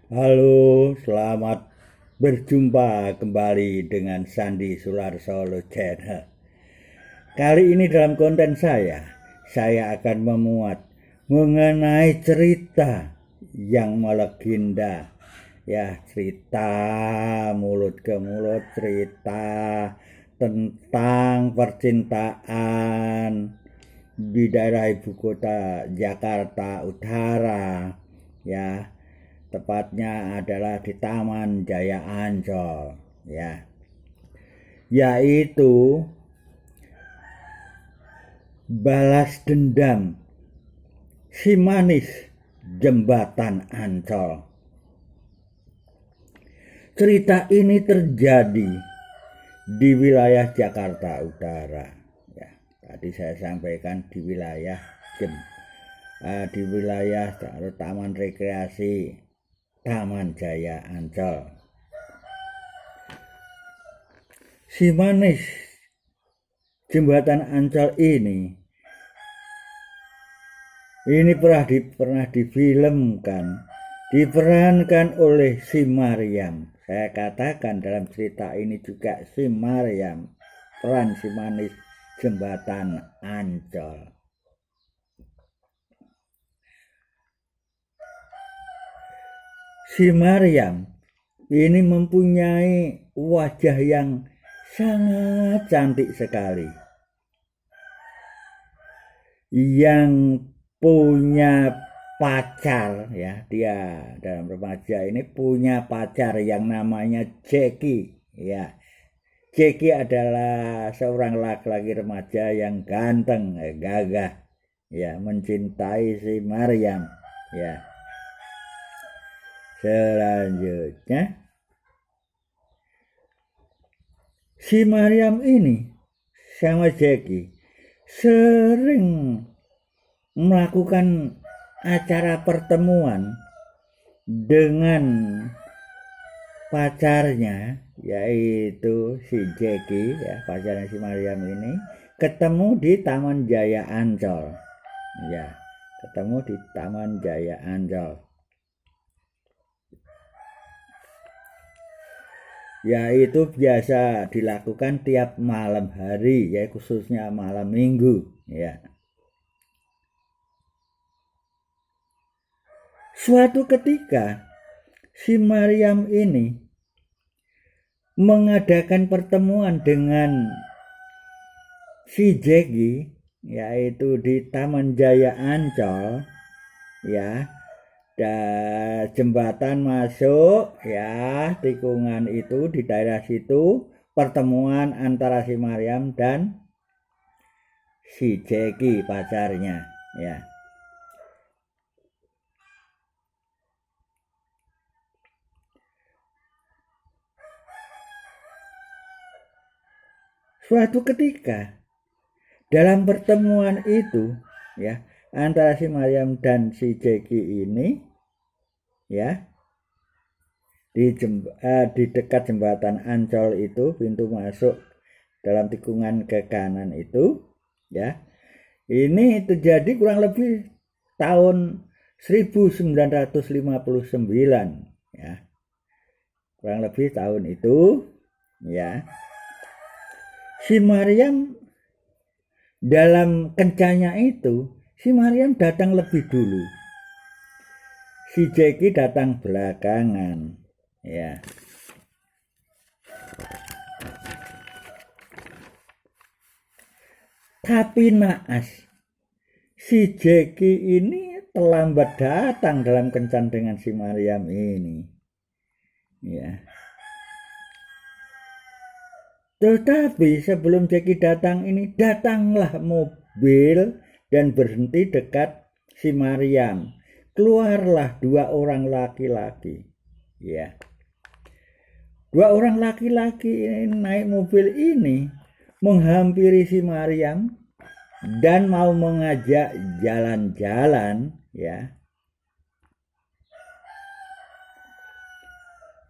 Halo, selamat berjumpa kembali dengan Sandi Sularsolo Channel. Kali ini dalam konten saya akan memuat mengenai cerita yang melegenda. Ya, cerita mulut ke mulut, cerita tentang percintaan di daerah ibu kota Jakarta Utara. Ya, tepatnya adalah di Taman Jaya Ancol, ya, yaitu balas dendam si manis jembatan Ancol. Cerita ini terjadi di wilayah Jakarta Utara, ya. Tadi saya sampaikan di wilayah Taman Rekreasi Taman Jaya Ancol. Si manis jembatan Ancol ini pernah difilmkan, diperankan oleh si Mariam. Saya katakan dalam cerita ini juga si Mariam, peran si manis jembatan Ancol. Si Mariam ini mempunyai wajah yang sangat cantik sekali, yang punya pacar, ya. Dia dalam remaja ini punya pacar yang namanya Jackie, ya. Jackie adalah seorang laki-laki remaja yang ganteng, gagah, ya, mencintai si Mariam, ya. Selanjutnya si Mariam ini sama Jackie sering melakukan acara pertemuan dengan pacarnya, yaitu si Jackie, ya, pacarnya si Mariam ini ketemu di Taman Jaya Ancol, ya, ketemu di Taman Jaya Ancol, yaitu biasa dilakukan tiap malam hari, ya, khususnya malam minggu, ya. Suatu ketika si Mariam ini mengadakan pertemuan dengan si Jackie, yaitu di Taman Jaya Ancol, ya. Dan jembatan masuk, ya, tikungan itu di daerah situ pertemuan antara si Mariam dan si Jackie pacarnya, ya. Suatu ketika dalam pertemuan itu, ya, antara si Mariam dan si Jackie ini, ya, di dekat jembatan Ancol itu, pintu masuk dalam tikungan ke kanan itu, ya, ini terjadi kurang lebih tahun 1959, ya, kurang lebih tahun itu, ya. Si Mariam dalam kencanya itu, si Mariam datang lebih dulu, si Jackie datang belakangan, ya. Tapi naas, si Jackie ini terlambat datang dalam kencan dengan si Mariam ini, ya. Tetapi sebelum Jackie datang ini, datanglah mobil dan berhenti dekat si Mariam. Keluarlah dua orang laki-laki, ya. Dua orang laki-laki ini naik mobil ini, menghampiri si Mariam dan mau mengajak jalan-jalan, ya.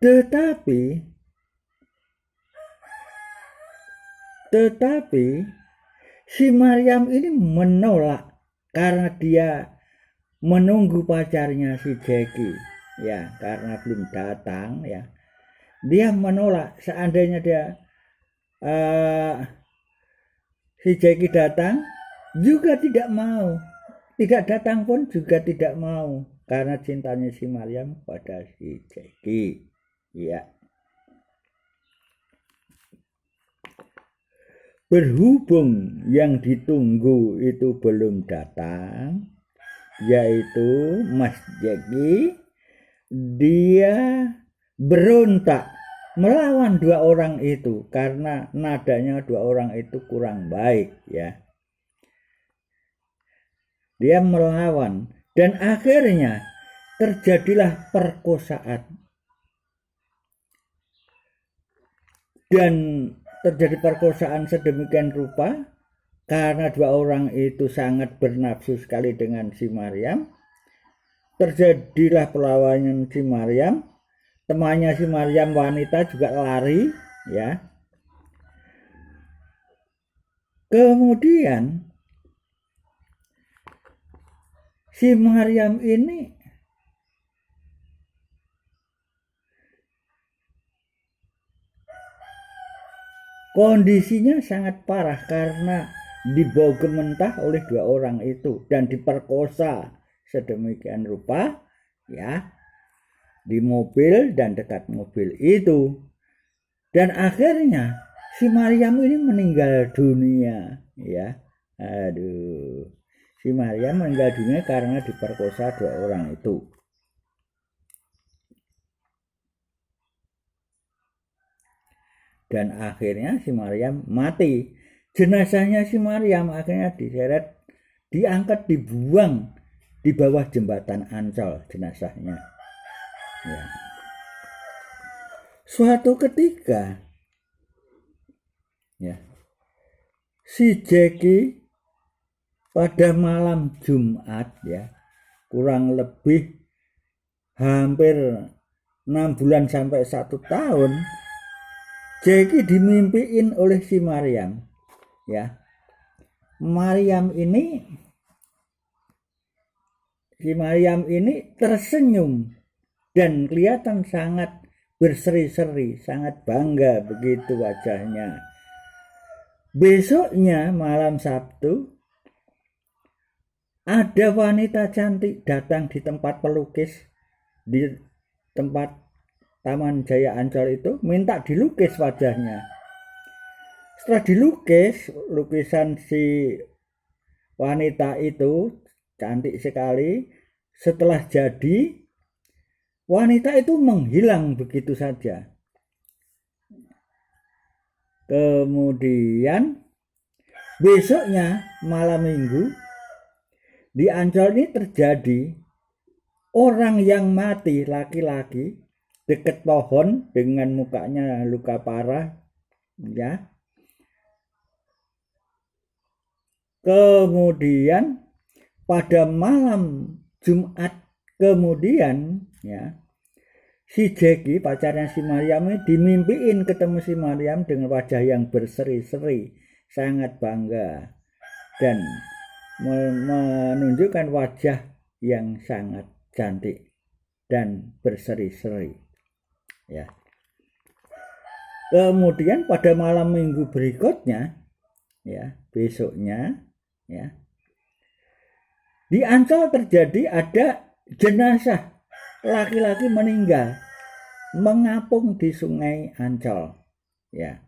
Tetapi si Mariam ini menolak karena dia menunggu pacarnya si Jackie. ya, karena belum datang ya. Dia menolak. Seandainya dia si Jeki datang juga tidak mau, tidak datang pun juga tidak mau, karena cintanya si Maryam pada si Jeki. Ya. Berhubung yang ditunggu itu belum datang, yaitu Mas Jeki, dia berontak melawan dua orang itu karena nadanya dua orang itu kurang baik ya. Dia melawan dan akhirnya terjadilah perkosaan. Dan terjadi perkosaan sedemikian rupa karena dua orang itu sangat bernafsu sekali dengan si Maryam. Terjadilah perlawanan si Maryam. Temannya si Maryam wanita juga lari ya. Kemudian si Maryam ini kondisinya sangat parah karena dibawa gementah oleh dua orang itu dan diperkosa sedemikian rupa ya di mobil dan dekat mobil itu. Dan akhirnya si Maryam ini meninggal dunia ya. Aduh. Si Maryam meninggal dunia karena diperkosa dua orang itu. Dan akhirnya si Maryam mati. Jenazahnya si Maryam akhirnya diseret, diangkat, dibuang di bawah jembatan Ancol jenazahnya. Ya. Suatu ketika ya, si Jeki pada malam Jumat ya, kurang lebih hampir 6 bulan sampai 1 tahun, Jeki dimimpiin oleh si Maryam ya. Si Maryam ini tersenyum dan kelihatan sangat berseri-seri, sangat bangga begitu wajahnya. Besoknya malam Sabtu ada wanita cantik datang di tempat pelukis di tempat Taman Jaya Ancol itu, minta dilukis wajahnya. Setelah dilukis, lukisan si wanita itu cantik sekali. Setelah jadi, wanita itu menghilang begitu saja. Kemudian besoknya malam Minggu di Ancol ini terjadi orang yang mati laki-laki dekat pohon dengan mukanya luka parah ya. Kemudian pada malam Jumat kemudian ya, si Jeki pacarnya si Maryam ini dimimpiin ketemu si Maryam dengan wajah yang berseri-seri, sangat bangga dan menunjukkan wajah yang sangat cantik dan berseri-seri ya. Kemudian pada malam Minggu berikutnya ya, besoknya ya, di Ancol terjadi ada jenazah laki-laki meninggal mengapung di Sungai Ancol ya.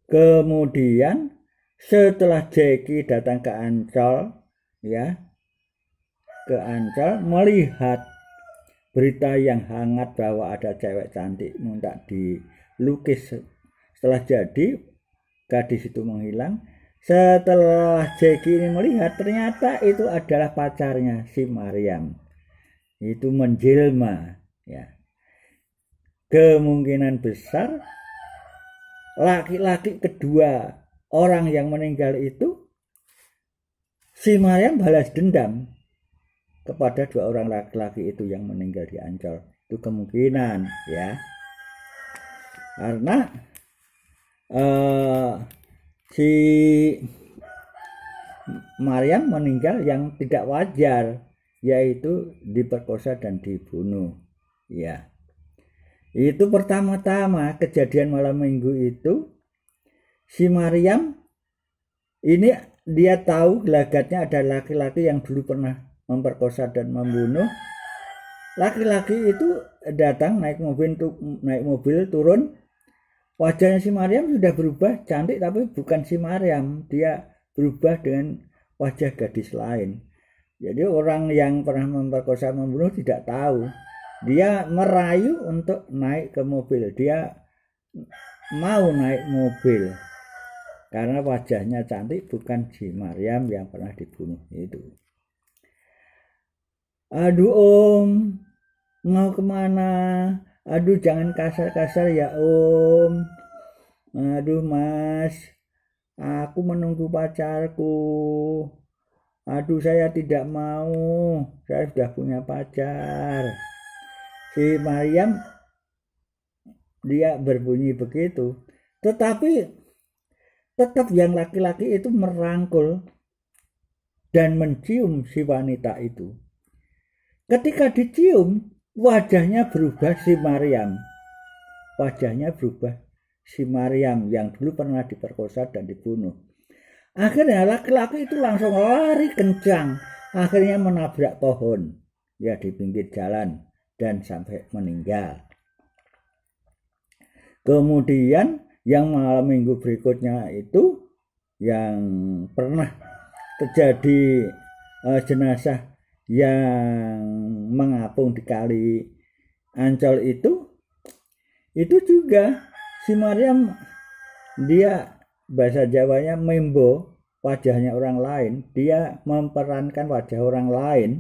Kemudian setelah Jeki datang ke Ancol ya, ke Ancol melihat berita yang hangat bahwa ada cewek cantik minta dilukis. Setelah jadi, gadis itu menghilang. Setelah Jeki ini melihat, ternyata itu adalah pacarnya si Maryam. Itu menjelma ya. Kemungkinan besar laki-laki kedua orang yang meninggal itu si Maryam balas dendam kepada dua orang laki-laki itu yang meninggal di Ancol. Itu kemungkinan ya. Karena si Maryam meninggal yang tidak wajar, yaitu diperkosa dan dibunuh. Ya. Itu pertama-tama kejadian malam minggu itu si Maryam ini dia tahu gelagatnya ada laki-laki yang dulu pernah memperkosa dan membunuh. Laki-laki itu datang naik mobil turun. Wajahnya si Maryam sudah berubah cantik, tapi bukan si Maryam, dia berubah dengan wajah gadis lain. Jadi orang yang pernah memperkosa membunuh tidak tahu. Dia merayu untuk naik ke mobil. Dia mau naik mobil karena wajahnya cantik, bukan si Maryam yang pernah dibunuh itu. Aduh om, mau kemana? Aduh jangan kasar-kasar ya om. Aduh mas, aku menunggu pacarku. Aduh saya tidak mau, saya sudah punya pacar. Si Maryam dia berbunyi begitu. Tetapi tetap yang laki-laki itu merangkul dan mencium si wanita itu. Ketika dicium, wajahnya berubah si Maryam. Wajahnya berubah si Maryam yang dulu pernah diperkosa dan dibunuh. Akhirnya laki-laki itu langsung lari kencang. Akhirnya menabrak pohon. Ya di pinggir jalan dan sampai meninggal. Kemudian yang malam minggu berikutnya itu yang pernah terjadi jenazah yang mengapung di kali Ancol itu juga si Maryam dia bahasa Jawanya membo wajahnya orang lain, dia memerankan wajah orang lain.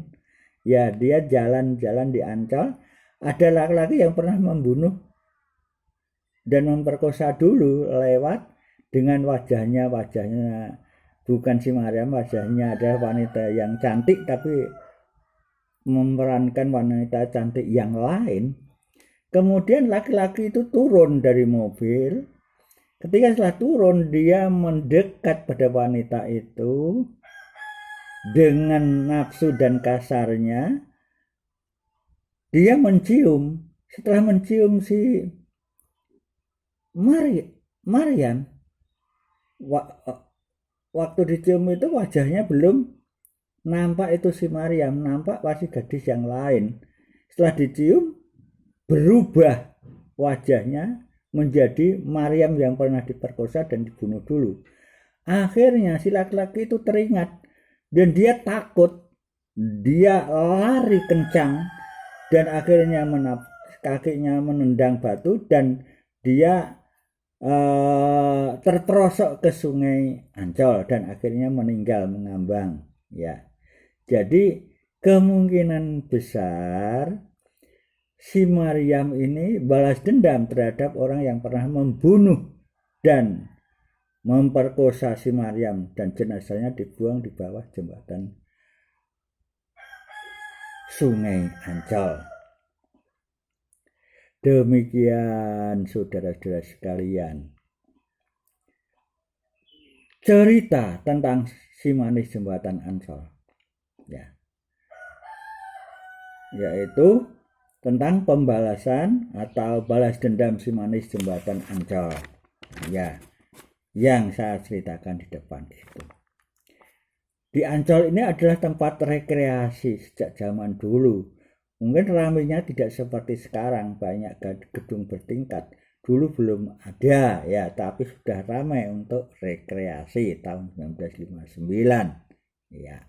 Ya dia jalan-jalan di Ancol, ada laki-laki yang pernah membunuh dan memperkosa dulu lewat dengan wajahnya bukan si Maryam, wajahnya adalah wanita yang cantik tapi memerankan wanita cantik yang lain. Kemudian laki-laki itu turun dari mobil. Ketika setelah turun, dia mendekat pada wanita itu dengan nafsu dan kasarnya. Dia mencium. Setelah mencium si Maryam, waktu dicium itu wajahnya belum nampak itu si Maryam, nampak masih gadis yang lain. Setelah dicium, berubah wajahnya menjadi Maryam yang pernah diperkosa dan dibunuh dulu. Akhirnya si laki-laki itu teringat dan dia takut. Dia lari kencang dan akhirnya kakinya menendang batu dan dia terperosok ke sungai Ancol dan akhirnya meninggal mengambang. Ya. Jadi kemungkinan besar si Maryam ini balas dendam terhadap orang yang pernah membunuh dan memperkosa si Maryam dan jenazahnya dibuang di bawah jembatan Sungai Ancol. Demikian saudara-saudara sekalian, cerita tentang si manis jembatan Ancol. Ya. Yaitu tentang pembalasan atau balas dendam si manis jembatan Ancol. Ya, yang saya ceritakan di depan itu. Di Ancol ini adalah tempat rekreasi sejak zaman dulu. Mungkin ramainya tidak seperti sekarang, banyak gedung bertingkat. Dulu belum ada ya, tapi sudah ramai untuk rekreasi tahun 1959. Ya.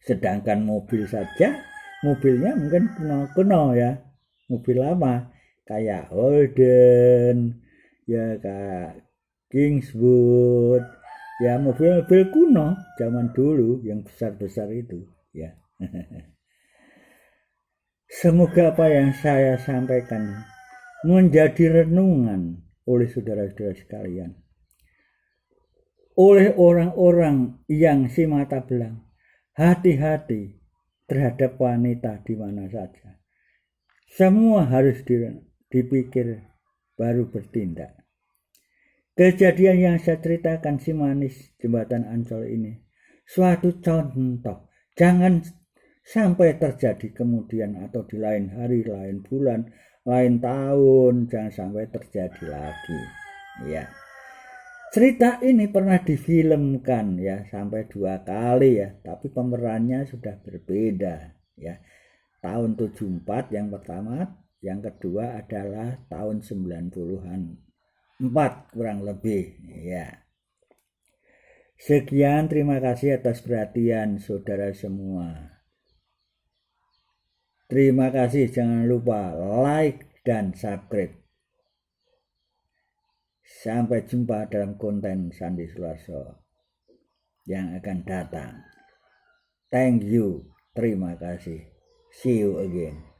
Sedangkan mobil saja, mobilnya mungkin kuno ya, mobil lama kayak Holden, ya kayak Kingswood, ya mobil-mobil kuno zaman dulu yang besar-besar itu ya. Semoga apa yang saya sampaikan menjadi renungan oleh saudara-saudara sekalian, oleh orang-orang yang si mata belang. Hati-hati terhadap wanita di mana saja. Semua harus dipikir baru bertindak. Kejadian yang saya ceritakan si manis jembatan Ancol ini suatu contoh. Jangan sampai terjadi kemudian atau di lain hari, lain bulan, lain tahun, jangan sampai terjadi lagi. Ya. Cerita ini pernah difilmkan ya sampai 2 kali ya, tapi pemerannya sudah berbeda ya. Tahun 74 yang pertama, yang kedua adalah tahun 90-an. 4 kurang lebih ya. Sekian, terima kasih atas perhatian saudara semua. Terima kasih, jangan lupa like dan subscribe. Sampai jumpa dalam konten Sandi Sularso yang akan datang. Thank you, terima kasih. See you again.